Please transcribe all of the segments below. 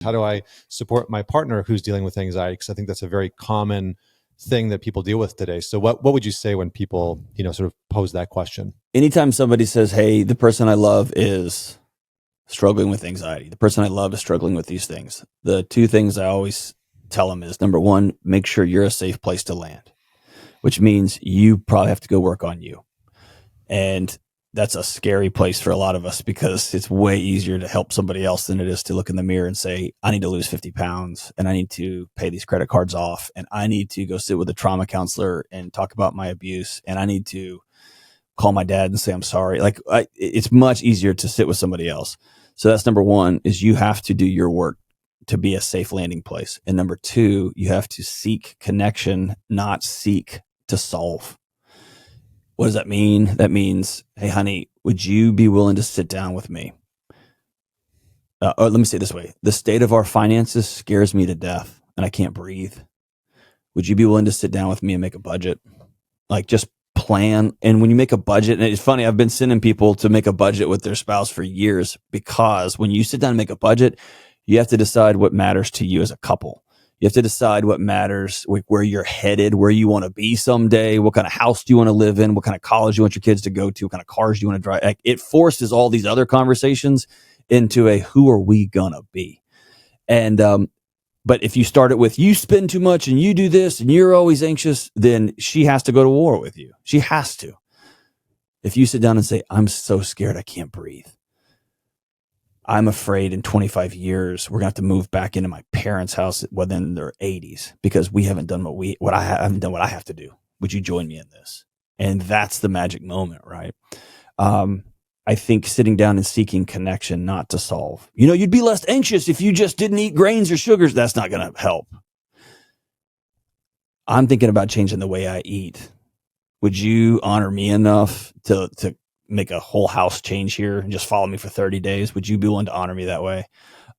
How do I support my partner who's dealing with anxiety? Because I think that's a very common thing that people deal with today. So what would you say when people, sort of pose that question? Anytime somebody says, hey, the person I love is struggling with anxiety, the person I love is struggling with these things, the two things I always tell them is, number one, make sure you're a safe place to land, which means you probably have to go work on you. And that's a scary place for a lot of us because it's way easier to help somebody else than it is to look in the mirror and say, I need to lose 50 pounds and I need to pay these credit cards off and I need to go sit with a trauma counselor and talk about my abuse and I need to call my dad and say, I'm sorry. Like it's much easier to sit with somebody else. So that's number one, is you have to do your work to be a safe landing place. And number two, you have to seek connection, not seek to solve. What does that mean? That means, hey, honey, would you be willing to sit down with me? Or let me say it this way. The state of our finances scares me to death and I can't breathe. Would you be willing to sit down with me and make a budget? Like just plan. And when you make a budget, and it's funny, I've been sending people to make a budget with their spouse for years, because when you sit down and make a budget, you have to decide what matters to you as a couple. You have to decide what matters, where you're headed, where you want to be someday, what kind of house do you want to live in, what kind of college you want your kids to go to, what kind of cars do you want to drive. Like, it forces all these other conversations into a who are we gonna be? And but if you start it with you spend too much and you do this and you're always anxious, then she has to go to war with you. She has to. If you sit down and say, I'm so scared I can't breathe. I'm afraid in 25 years we're gonna have to move back into my parents' house within their 80s because we haven't done what I haven't done what I have to do. Would you join me in this? And that's the magic moment, right? I think sitting down and seeking connection, not to solve. You'd be less anxious if you just didn't eat grains or sugars. That's not going to help. I'm thinking about changing the way I eat. Would you honor me enough to make a whole house change here and just follow me for 30 days? Would you be willing to honor me that way?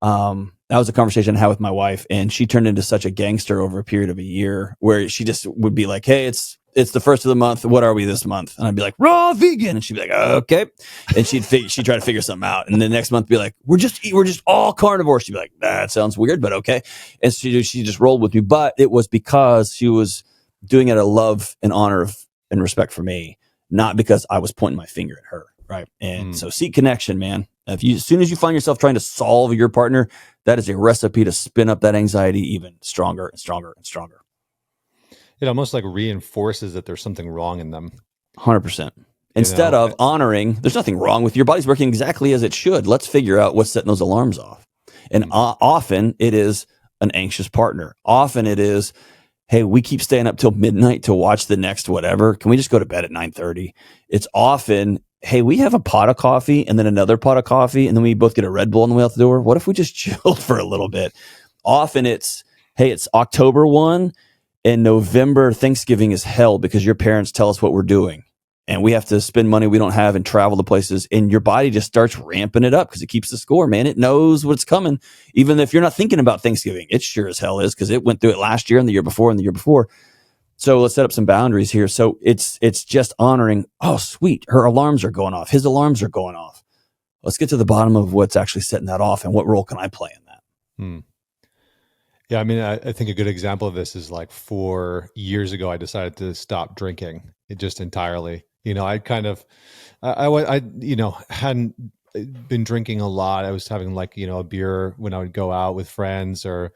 That was a conversation I had with my wife, and she turned into such a gangster over a period of a year where she just would be like, hey, it's the first of the month. What are we this month? And I'd be like, raw vegan. And she'd be like, okay. And she'd try to figure something out. And the next month be like, we're just all carnivore. She'd be like, that sounds weird, but okay. And she just rolled with me. But it was because she was doing it out of love and honor and respect for me, not because I was pointing my finger at her. Right. And so seek connection, man. As soon as you find yourself trying to solve your partner, that is a recipe to spin up that anxiety even stronger and stronger and stronger. It almost like reinforces that there's something wrong in them. 100%. Instead of honoring, there's nothing wrong with your body's working exactly as it should. Let's figure out what's setting those alarms off. And often it is an anxious partner. Often it is, hey, we keep staying up till midnight to watch the next whatever. Can we just go to bed at 9:30? It's often, hey, we have a pot of coffee and then another pot of coffee, and then we both get a Red Bull on the way out the door. What if we just chilled for a little bit? Often it's, hey, it's October 1 and November Thanksgiving is hell because your parents tell us what we're doing. And we have to spend money we don't have and travel to places. And your body just starts ramping it up because it keeps the score, man. It knows what's coming. Even if you're not thinking about Thanksgiving, it sure as hell is, because it went through it last year and the year before and the year before. So let's set up some boundaries here. So it's just honoring, oh, sweet, her alarms are going off. His alarms are going off. Let's get to the bottom of what's actually setting that off and what role can I play in that? Yeah, I mean, I think a good example of this is like 4 years ago, I decided to stop drinking it just entirely. I kind of, I hadn't been drinking a lot. I was having like, a beer when I would go out with friends or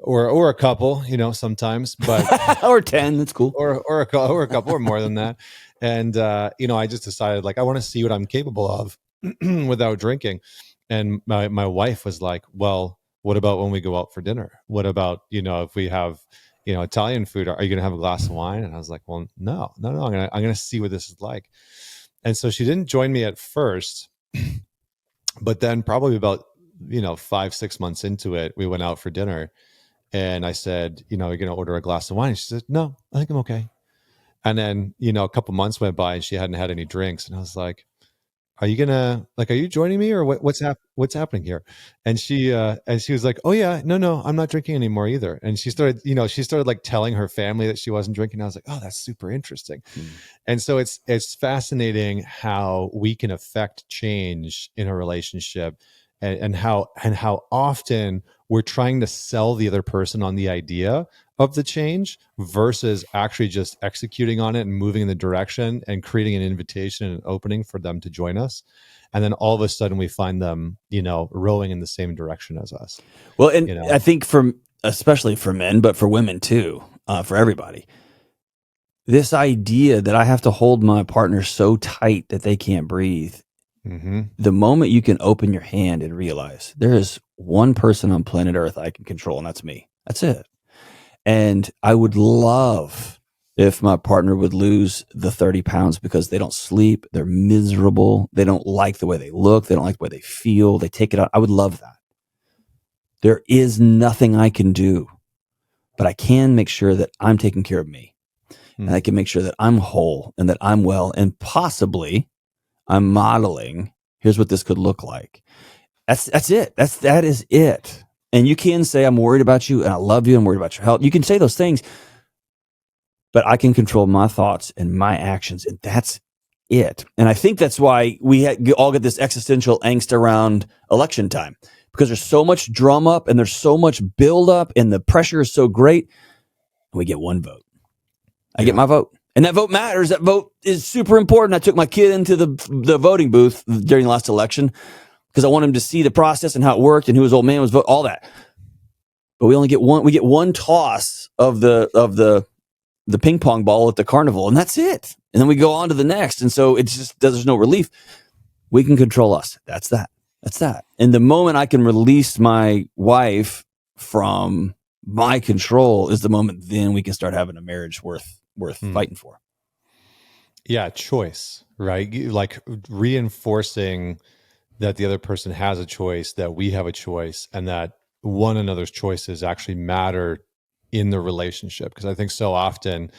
a couple, sometimes, but or 10, that's cool. Or a couple or more than that. And, I just decided like, I want to see what I'm capable of without drinking. And my wife was like, well, what about when we go out for dinner? What about, if we have, Italian food, are you going to have a glass of wine? And I was like, well, no. I'm going to see what this is like. And so she didn't join me at first, but then probably about, 5-6 months into it, we went out for dinner and I said, you're going to order a glass of wine. And she said, no, I think I'm okay. And then, a couple months went by and she hadn't had any drinks. And I was like, are you joining me or what's happening here? And she was like, oh yeah, no, I'm not drinking anymore either. And she started like telling her family that she wasn't drinking. I was like, oh, that's super interesting. And so it's fascinating how we can affect change in a relationship and how often we're trying to sell the other person on the idea of the change versus actually just executing on it and moving in the direction and creating an invitation and an opening for them to join us. And then all of a sudden we find them, rowing in the same direction as us. Well, and I think especially for men, but for women too, for everybody, this idea that I have to hold my partner so tight that they can't breathe. Mm-hmm. The moment you can open your hand and realize there is one person on planet Earth I can control, and that's me. That's it. And I would love if my partner would lose the 30 pounds because they don't sleep, they're miserable, they don't like the way they look, they don't like the way they feel, they take it out. I would love that. There is nothing I can do, but I can make sure that I'm taking care of me. And I can make sure that I'm whole and that I'm well, and possibly I'm modeling, here's what this could look like. That's it. That is it. And you can say, I'm worried about you and I love you. I'm worried about your health. You can say those things, but I can control my thoughts and my actions. And that's it. And I think that's why we all get this existential angst around election time, because there's so much drum up and there's so much build up and the pressure is so great. We get one vote. I get my vote. And that vote matters. That vote is super important. I took my kid into the voting booth during the last election because I want him to see the process and how it worked and who his old man was voting, all that. But we only get one. We get one toss of the ping pong ball at the carnival, and that's it. And then we go on to the next. And so it's just there's no relief. We can control us. That's that. That's that. And the moment I can release my wife from my control is the moment then we can start having a marriage worth fighting for. Yeah, choice, right? Like reinforcing that the other person has a choice, that we have a choice, and that one another's choices actually matter in the relationship. Because I think so often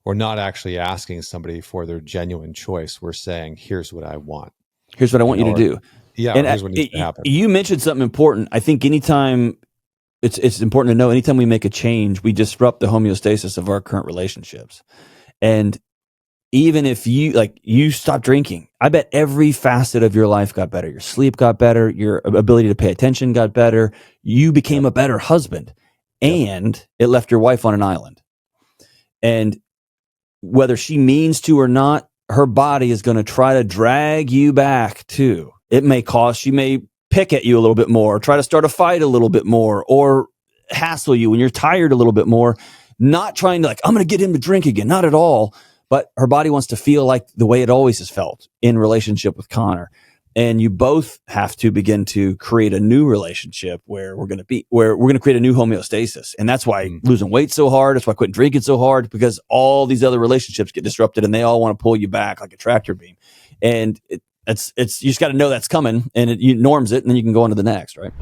we're not actually asking somebody for their genuine choice. We're saying, here's what I want. Here's what I want you to do. Yeah, and here's what needs to happen. You mentioned something important. I think anytime it's important to know, anytime we make a change, we disrupt the homeostasis of our current relationships. And even if you stop drinking, I bet every facet of your life got better. Your sleep got better. Your ability to pay attention got better. You became a better husband, and it left your wife on an island. And whether she means to or not, her body is going to try to drag you back too. It may cost, she may pick at you a little bit more, try to start a fight a little bit more, or hassle you when you're tired a little bit more. Not trying to I'm going to get him to drink again. Not at all. But her body wants to feel like the way it always has felt in relationship with Connor. And you both have to begin to create a new relationship where we're going to create a new homeostasis. And that's why losing weight's so hard. That's why quitting drinking so hard, because all these other relationships get disrupted and they all want to pull you back like a tractor beam. And it's you just got to know that's coming, and you norms it, and then you can go on to the next, right?